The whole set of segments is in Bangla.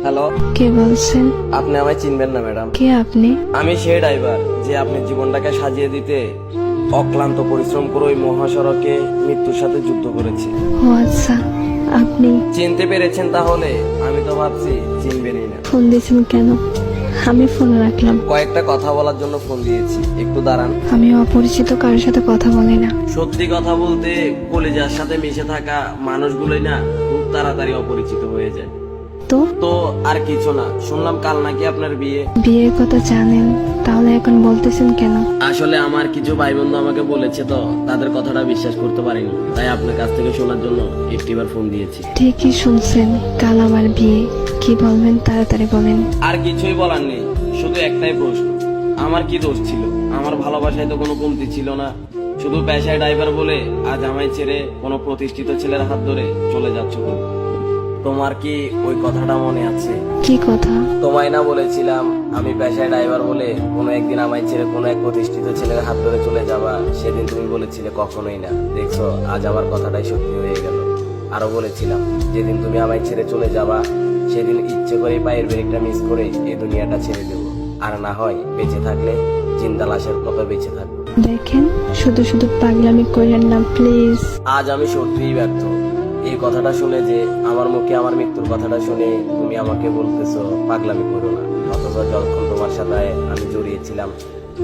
হ্যালো, কে বলছেন? আপনি আমায় চিনবেন না ম্যাডাম। কে আপনি? আমি সেই ড্রাইভার যে আপনার জীবনটাকে সাজিয়ে দিতে অক্লান্ত পরিশ্রম করে ওই মহাসড়কে মৃত্যুর সাথে যুদ্ধ করেছি। ও আচ্ছা, আপনি চিনতে পেরেছেন তাহলে? আমি তো ভাবছি চিনবেনই না। ফোন দিয়েছেন কেন? আমি ফোন রাখলাম। কয়েকটা কথা বলার জন্য ফোন দিয়েছি, একটু দাঁড়ান। আমি অপরিচিত কারোর সাথে কথা বলি না। সত্যি কথা বলতে কলিজার সাথে মিশে থাকা মানুষগুলোই না খুব তাড়াতাড়ি অপরিচিত হয়ে যায়। তো তো আর কিছু না, শুনলাম কাল নাকি আপনার বিয়ে। বিয়ের কথা জানেন, তাহলে এখন বলতেছেন কেন? আসলে আমার কিছু ভাই বন্ধু আমাকে বলেছে তো, তাদের কথাটা বিশ্বাস করতে পারিনি, তাই আপনার কাছ থেকে শোনার জন্য একটিবার ফোন দিয়েছি। ঠিকই শুনছেন, কাল আমার বিয়ে। কি বলবেন তাড়াতাড়ি বলেন। আর কিছুই বলার নেই, শুধু একটাই প্রশ্ন, আমার কি দোষ ছিল? আমার ভালোবাসায় তো কোনো কমতি ছিল না, শুধু পেশায় ড্রাইভার বলে আজ আমায় ছেড়ে কোনো প্রতিষ্ঠিত ছেলের হাত ধরে চলে যাচ্ছ। তোমার কি ওই কথাটা মনে আছে? কি কথা? তোমায় না বলেছিলাম আমি পেশায় ড্রাইভার বলে কোনো একদিন আমায় ছেড়ে কোনো এক প্রতিষ্ঠিত ছেলের হাত ধরে চলে যাবা? সেদিন তুমি বলেছিলে কখনোই না। দেখছো, আজ আমার কথাটাই সত্যি হয়ে গেল। আরো বলেছিলাম যেদিন তুমি আমায় ছেড়ে চলে যাবা সেদিন ইচ্ছে করে পায়ের ব্রেকটা মিস করে এই দুনিয়াটা ছেড়ে দেবো, আর না হয় বেঁচে থাকলে জিন্দা লাশের মতো বেঁচে থাকবো। দেখেন, শুধু শুধু পাগলামি করেন না প্লিজ। আজ আমি সত্যিই ব্যর্থ। এই কথাটা শুনে যে আমার মুখে আমার মৃত্যুর কথাটা শুনে তুমি আমাকে বলতেছো পাগলামি করো না, অথচ যখন তোমার সাথে আমি জড়িয়েছিলাম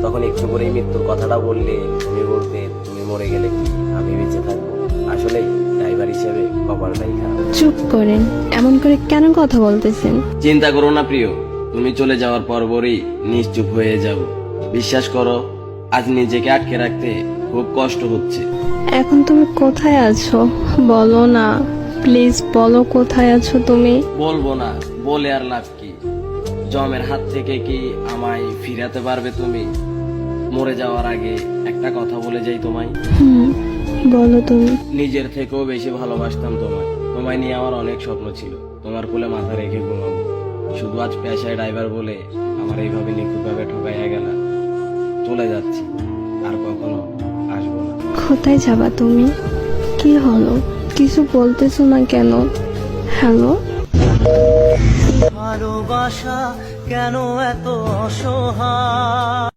তখন একটু করে মৃত্যুর কথাটা বললে তুমি বলতে তুমি মরে গেলে কি আমি বেঁচে থাকবো? আসলে ড্রাইভার হিসেবে কপালটাই খারাপ। চুপ করেন, এমন করে কেন কথা বলতেছেন? চিন্তা করো না প্রিয়, তুমি চলে যাওয়ার পরপরই নিশ্চুপ হয়ে যাব। বিশ্বাস করো, আজ নিজেকে আটকে রাখতে খুব কষ্ট হচ্ছে। এখন তুমি কোথায় আছো বলো না, প্লিজ বলো কোথায় আছো তুমি। বলবো না, বলে আর লাভ কি? জমের হাত থেকে কি আমায় ফিরাতে পারবে তুমি? মরে যাওয়ার আগে একটা কথা বলে যাই তোমায়, বলো তুমি। নিজের থেকেও বেশি ভালোবাসতাম তোমায়। তোমায় নিয়ে আমার অনেক স্বপ্ন ছিল, তোমার কোলে মাথা রেখে ঘুমাবো। শুধু আজ পেশায় ড্রাইভার বলে আমার এইভাবে নিখুঁতভাবে ঠকাইয়া গেল। চলে যাচ্ছি, আর কখনো আসবো না। কোথায় যাবা তুমি? কি হলো, কিছু বলতেছো না কেন? হ্যালো, ভালোবাসা কেন এত অসহায়?